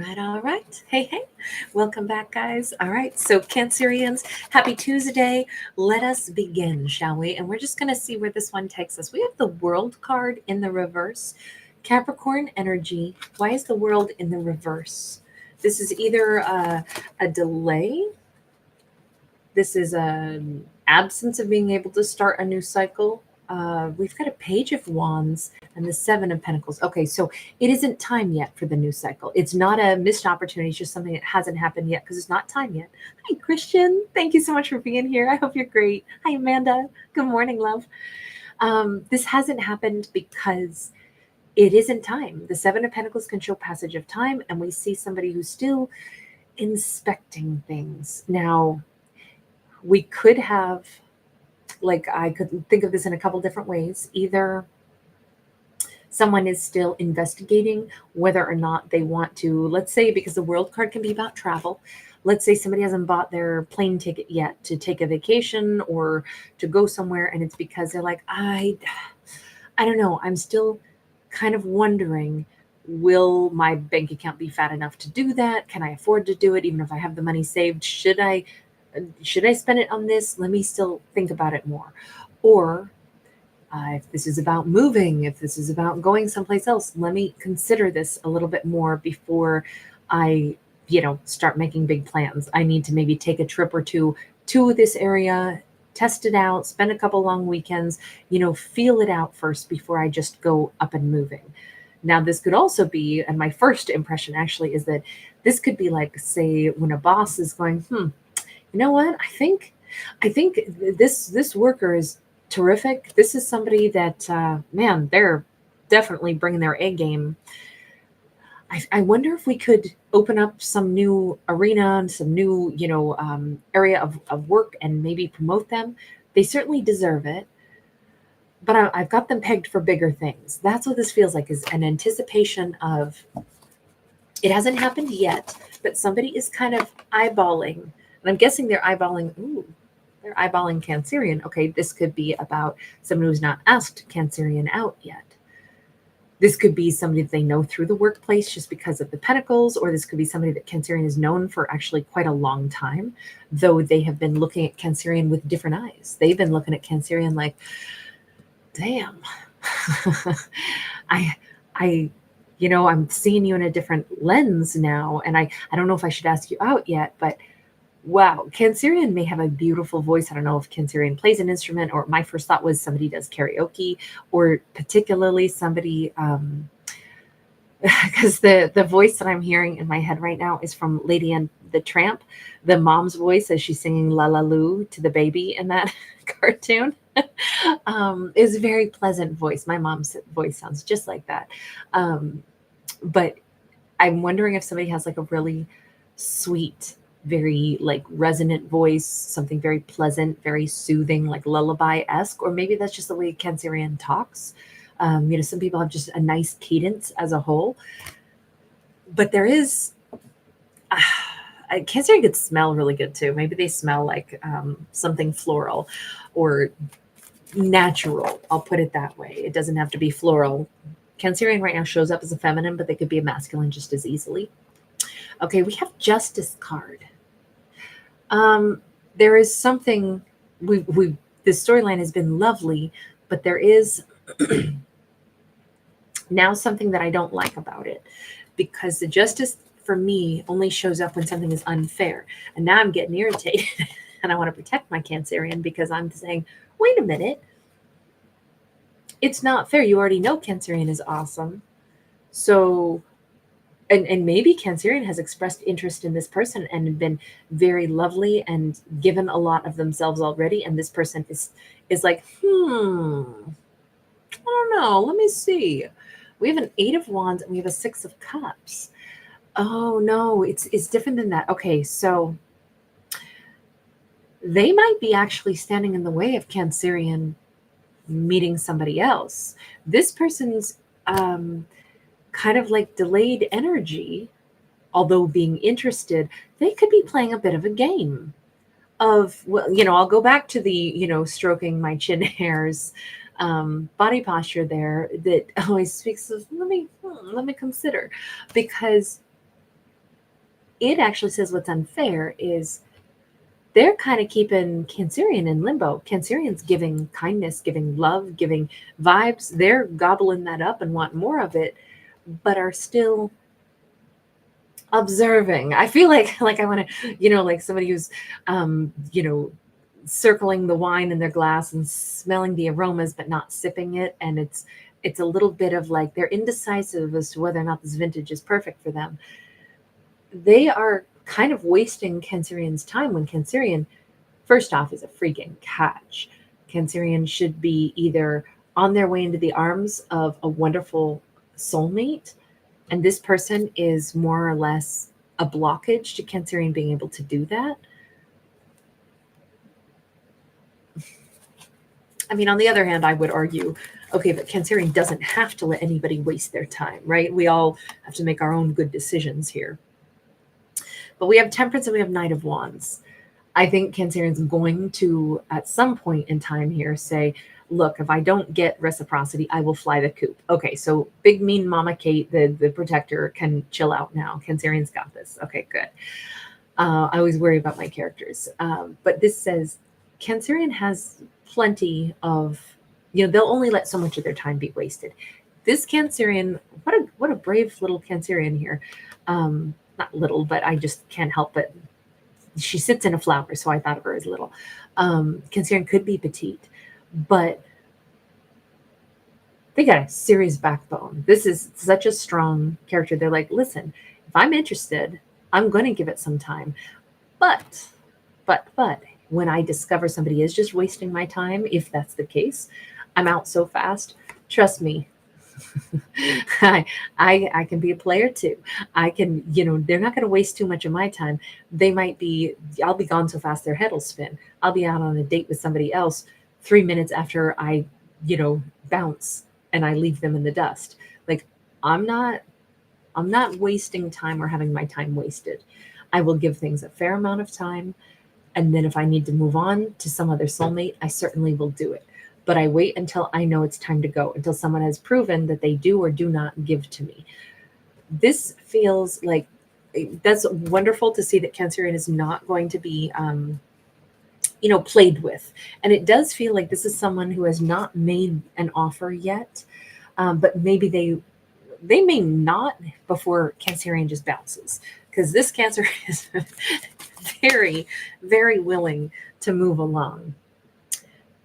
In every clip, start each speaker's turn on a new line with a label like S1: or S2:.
S1: All right. Hey, hey. Welcome back, guys. All right. So, Cancerians, happy Tuesday. Let us begin, shall we? And we're just going to see where this one takes us. We have the World card in the reverse. Capricorn energy. Why is the world in the reverse? This is either a delay. This is an absence of being able to start a new cycle. We've got a Page of Wands and the Seven of Pentacles. Okay, so it isn't time yet for the new cycle. It's not a missed opportunity. It's just something that hasn't happened yet because it's not time yet. Hi, Christian. Thank you so much for being here. I hope you're great. Hi, Amanda. Good morning, love. This hasn't happened because it isn't time. The Seven of Pentacles can show passage of time, and we see somebody who's still inspecting things. Now, we could have, like, I could think of this in a couple different ways. Either someone is still investigating whether or not they want to, let's say, because the World card can be about travel. Let's say somebody hasn't bought their plane ticket yet to take a vacation or to go somewhere, and it's because they're like, I don't know. I'm still kind of wondering, will my bank account be fat enough to do that? Can I afford to do it even if I have the money saved? Should I spend it on this? Let me still think about it more. Or if this is about moving, if this is about going someplace else, let me consider this a little bit more before I, start making big plans. I need to maybe take a trip or two to this area, test it out, spend a couple long weekends, feel it out first before I just go up and moving. Now, this could also be, and my first impression actually is that this could be like, say, when a boss is going, you know what? I think this worker is terrific. This is somebody that, man, they're definitely bringing their A game. I wonder if we could open up some new arena and some new, area of work and maybe promote them. They certainly deserve it. But I've got them pegged for bigger things. That's what this feels like, is an anticipation of, it hasn't happened yet, but somebody is kind of eyeballing. And I'm guessing they're eyeballing Cancerian. Okay, this could be about someone who's not asked Cancerian out yet. This could be somebody that they know through the workplace just because of the Pentacles, or this could be somebody that Cancerian is known for actually quite a long time, though they have been looking at Cancerian with different eyes. They've been looking at Cancerian like, damn, I'm seeing you in a different lens now, and I don't know if I should ask you out yet, but wow, Cancerian may have a beautiful voice. I don't know if Cancerian plays an instrument, or my first thought was somebody does karaoke, or particularly somebody, because the voice that I'm hearing in my head right now is from Lady and the Tramp, the mom's voice as she's singing La La Lou to the baby in that cartoon. Is a very pleasant voice. My mom's voice sounds just like that. But I'm wondering if somebody has like a really sweet, very like resonant voice, something very pleasant, very soothing, like lullaby-esque, or maybe that's just the way Cancerian talks. Some people have just a nice cadence as a whole. But there is, Cancerian could smell really good too. Maybe they smell like something floral or natural. I'll put it that way. It doesn't have to be floral. Cancerian right now shows up as a feminine, but they could be a masculine just as easily. Okay, we have Justice card. There is something, this storyline has been lovely, but there is now something that I don't like about it, because the Justice for me only shows up when something is unfair. And now I'm getting irritated and I want to protect my Cancerian, because I'm saying, wait a minute, it's not fair. You already know Cancerian is awesome. So, and maybe Cancerian has expressed interest in this person and been very lovely and given a lot of themselves already. And this person is like, I don't know. Let me see. We have an 8 of Wands and we have a 6 of Cups. Oh no, it's different than that. Okay, so they might be actually standing in the way of Cancerian meeting somebody else. This person's kind of like delayed energy, although being interested. They could be playing a bit of a game of, well, I'll go back to the, stroking my chin hairs, body posture there that always speaks of, let me consider, because it actually says what's unfair is they're kind of keeping Cancerian in limbo. Cancerian's giving kindness, giving love, giving vibes. They're gobbling that up and want more of it, but are still observing. I feel like I want to, like somebody who's, circling the wine in their glass and smelling the aromas, but not sipping it. And it's a little bit of like they're indecisive as to whether or not this vintage is perfect for them. They are kind of wasting Cancerian's time when Cancerian, first off, is a freaking catch. Cancerian should be either on their way into the arms of a wonderful soulmate, and this person is more or less a blockage to Cancerian being able to do that. I mean, on the other hand, I would argue, okay, but Cancerian doesn't have to let anybody waste their time, right? We all have to make our own good decisions here. But we have Temperance and we have Knight of Wands. I think Cancerian's going to, at some point in time here, say, look, if I don't get reciprocity, I will fly the coop. Okay, so big mean Mama Kate, the protector, can chill out now. Cancerian's got this. Okay, good. I always worry about my characters. But this says Cancerian has plenty of, they'll only let so much of their time be wasted. This Cancerian, what a brave little Cancerian here. Not little, but I just can't help but she sits in a flower, so I thought of her as little. Cancerian could be petite, but they got a serious backbone. This is such a strong character. They're like, listen, if I'm interested, I'm going to give it some time. But when I discover somebody is just wasting my time, if that's the case, I'm out so fast. Trust me. I can be a player too. I can, they're not going to waste too much of my time. I'll be gone so fast their head will spin. I'll be out on a date with somebody else 3 minutes after I, bounce and I leave them in the dust. Like I'm not wasting time or having my time wasted. I will give things a fair amount of time. And then if I need to move on to some other soulmate, I certainly will do it. But I wait until I know it's time to go, until someone has proven that they do or do not give to me. This feels like that's wonderful to see that Cancerian is not going to be, played with. And it does feel like this is someone who has not made an offer yet, but maybe they may not before Cancerian just bounces, because this Cancer is very, very willing to move along.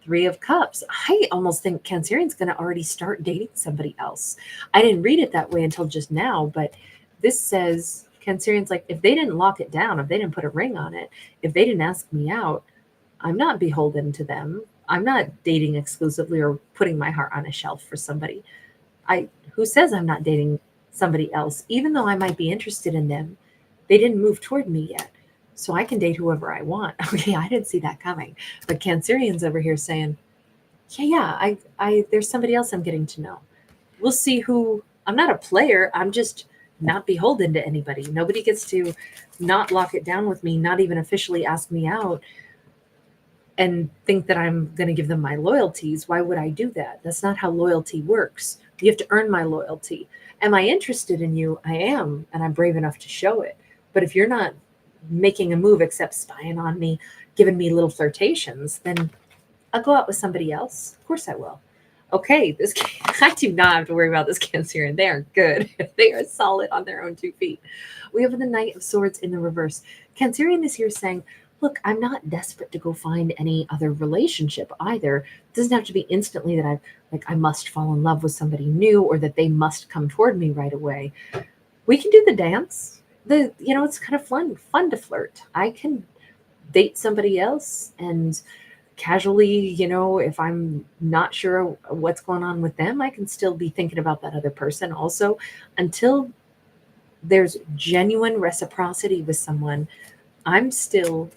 S1: 3 of Cups. I almost think Cancerian's going to already start dating somebody else. I didn't read it that way until just now, but this says Cancerian's like, if they didn't lock it down, if they didn't put a ring on it, if they didn't ask me out, I'm not beholden to them. I'm not dating exclusively or putting my heart on a shelf for somebody. Who says I'm not dating somebody else? Even though I might be interested in them, they didn't move toward me yet. So I can date whoever I want. Okay, I didn't see that coming. But Cancerian's over here saying, I there's somebody else I'm getting to know. We'll see who. I'm not a player. I'm just not beholden to anybody. Nobody gets to not lock it down with me, not even officially ask me out and think that I'm going to give them my loyalties. Why would I do that? That's not how loyalty works. You have to earn my loyalty. Am I interested in you? I am, and I'm brave enough to show it. But if you're not making a move except spying on me, giving me little flirtations, then I'll go out with somebody else. Of course I will. Okay, I do not have to worry about this Cancerian. They are good. They are solid on their own 2 feet. We have the Knight of Swords in the reverse. Cancerian is here saying, look, I'm not desperate to go find any other relationship either. It doesn't have to be instantly that I must fall in love with somebody new or that they must come toward me right away. We can do the dance. It's kind of fun to flirt. I can date somebody else and casually, if I'm not sure what's going on with them, I can still be thinking about that other person also until there's genuine reciprocity with someone. I'm still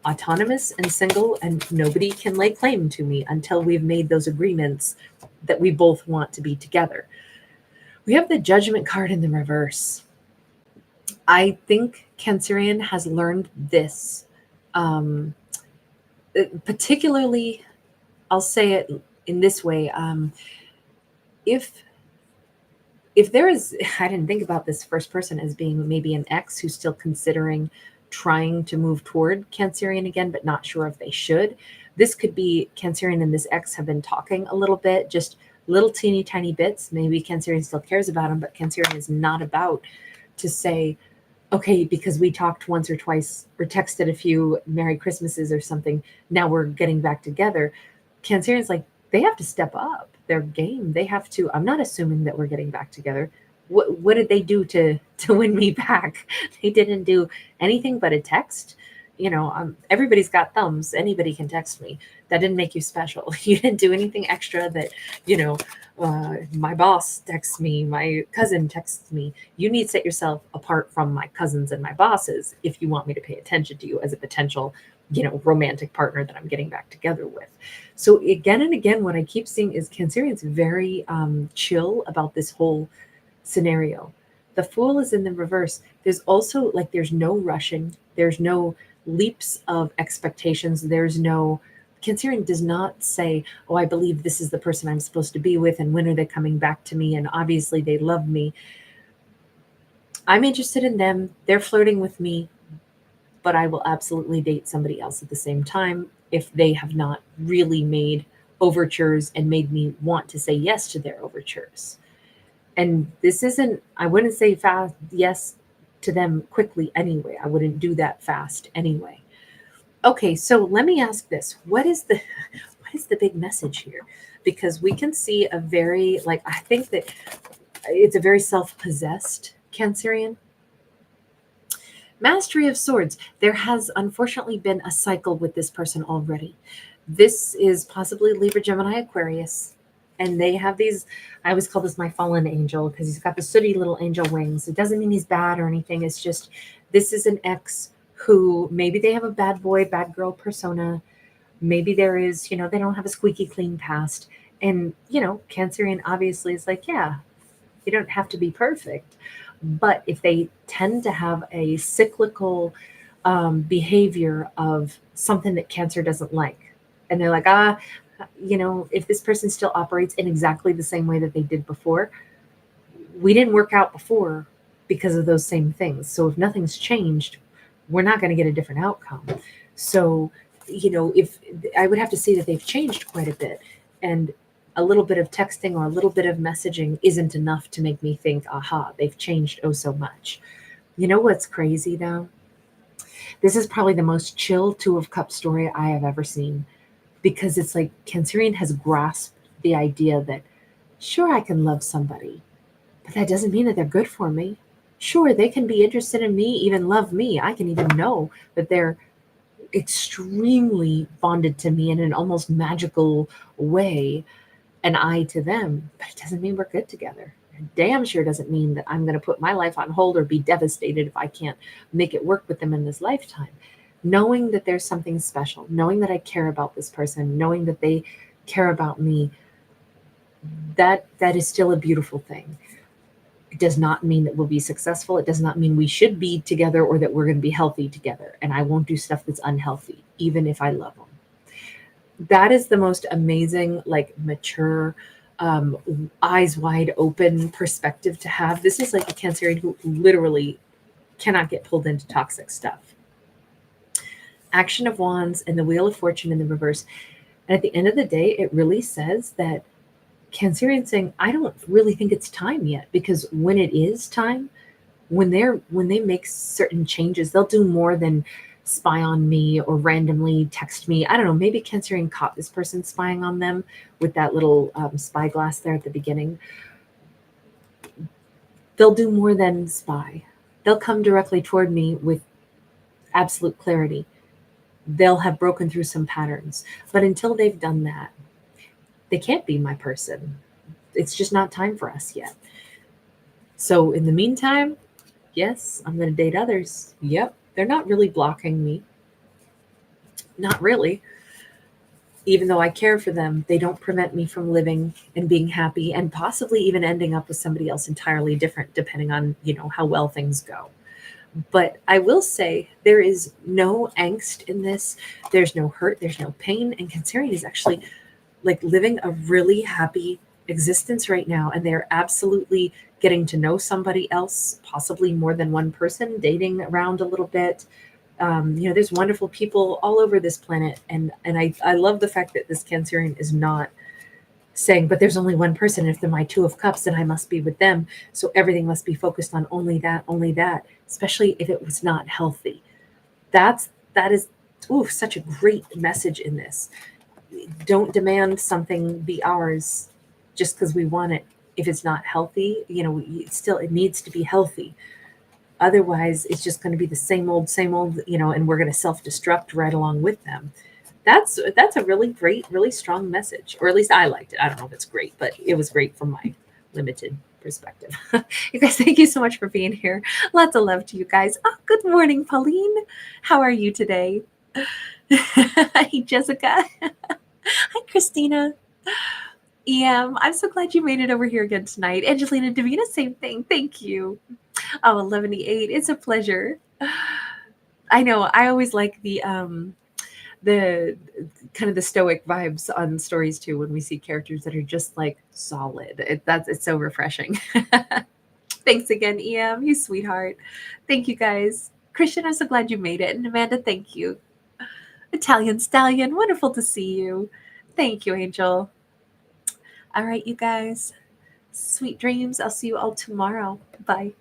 S1: autonomous and single, and nobody can lay claim to me until we've made those agreements that we both want to be together. We have the Judgment card in the reverse. I think Cancerian has learned this, particularly, I'll say it in this way. If if there is, I didn't think about this first person as being maybe an ex who's still considering trying to move toward Cancerian again, but not sure if they should. This could be Cancerian and this ex have been talking a little bit, just little teeny tiny bits. Maybe Cancerian still cares about him, but Cancerian is not about to say, okay, because we talked once or twice or texted a few Merry Christmases or something, now we're getting back together. Cancerian's like, they have to step up their game. They have to. I'm not assuming that we're getting back together. What did they do to win me back? They didn't do anything but a text. Everybody's got thumbs. Anybody can text me. That didn't make you special. You didn't do anything extra that, my boss texts me, my cousin texts me. You need to set yourself apart from my cousins and my bosses if you want me to pay attention to you as a potential, romantic partner that I'm getting back together with. So again and again, what I keep seeing is Cancerian's very chill about this whole scenario. The Fool is in the reverse. There's also there's no rushing. There's no leaps of expectations. Cancerian does not say, oh, I believe this is the person I'm supposed to be with, and when are they coming back to me? And obviously they love me. I'm interested in them. They're flirting with me, but I will absolutely date somebody else at the same time if they have not really made overtures and made me want to say yes to their overtures. And this isn't, I wouldn't say fast yes to them quickly anyway. I wouldn't do that fast anyway. Okay, so let me ask this. What is the big message here? Because we can see a very, I think that it's a very self-possessed Cancerian. Mastery of Swords. There has unfortunately been a cycle with this person already. This is possibly Libra, Gemini, Aquarius. And they have these, I always call this my fallen angel because he's got the sooty little angel wings. It doesn't mean he's bad or anything. It's just, this is an ex who maybe they have a bad boy, bad girl persona. Maybe there is, they don't have a squeaky clean past. And, Cancerian obviously is like, yeah, you don't have to be perfect. But if they tend to have a cyclical behavior of something that Cancer doesn't like, and they're like, if this person still operates in exactly the same way that they did before, we didn't work out before because of those same things. So if nothing's changed, we're not going to get a different outcome. So, if I would have to say that they've changed quite a bit, and a little bit of texting or a little bit of messaging isn't enough to make me think, aha, they've changed oh so much. You know what's crazy though? This is probably the most chill Two of Cups story I have ever seen, because it's like Cancerian has grasped the idea that, sure, I can love somebody, but that doesn't mean that they're good for me. Sure, they can be interested in me, even love me. I can even know that they're extremely bonded to me in an almost magical way, and I to them, but it doesn't mean we're good together. It damn sure doesn't mean that I'm going to put my life on hold or be devastated if I can't make it work with them in this lifetime. Knowing that there's something special, knowing that I care about this person, knowing that they care about me, that is still a beautiful thing. It does not mean that we'll be successful. It does not mean we should be together or that we're going to be healthy together. And I won't do stuff that's unhealthy, even if I love them. That is the most amazing, mature, eyes wide open perspective to have. This is like a Cancerian who literally cannot get pulled into toxic stuff. Action of Wands and the Wheel of Fortune in the reverse. And at the end of the day, it really says that Cancerian saying, I don't really think it's time yet, because when it is time, when they make certain changes, they'll do more than spy on me or randomly text me. I don't know, maybe Cancerian caught this person spying on them with that little spyglass there at the beginning. They'll do more than spy. They'll come directly toward me with absolute clarity. They'll have broken through some patterns. But until they've done that, they can't be my person. It's just not time for us yet. So in the meantime, yes, I'm going to date others. Yep. They're not really blocking me. Not really. Even though I care for them, they don't prevent me from living and being happy and possibly even ending up with somebody else entirely different, depending on, how well things go. But I will say there is no angst in this. There's no hurt. There's no pain. And Cancerian is actually living a really happy existence right now. And they're absolutely getting to know somebody else, possibly more than one person, dating around a little bit. There's wonderful people all over this planet, and I love the fact that this Cancerian is not saying, but there's only one person. If they're my Two of Cups, then I must be with them. So everything must be focused on only that, only that. Especially if it was not healthy. That is such a great message in this. Don't demand something be ours just because we want it. If it's not healthy, it needs to be healthy. Otherwise, it's just going to be the same old, and we're going to self-destruct right along with them. That's a really great, really strong message, or at least I liked it. I don't know if it's great, but it was great from my limited perspective. You guys, thank you so much for being here. Lots of love to you guys. Oh, good morning, Pauline. How are you today? Hi, Jessica. Hi, Christina. I'm so glad you made it over here again tonight. Angelina Davina, same thing. Thank you. Oh, 11:08. It's a pleasure. I know. I always like the kind of the stoic vibes on stories too when we see characters that are just like solid. It's so refreshing. Thanks again, you sweetheart. Thank you guys. Christian, I'm so glad you made it. And Amanda, thank you. Italian Stallion, wonderful to see you. Thank you, Angel. All right, you guys. Sweet dreams. I'll see you all tomorrow. Bye.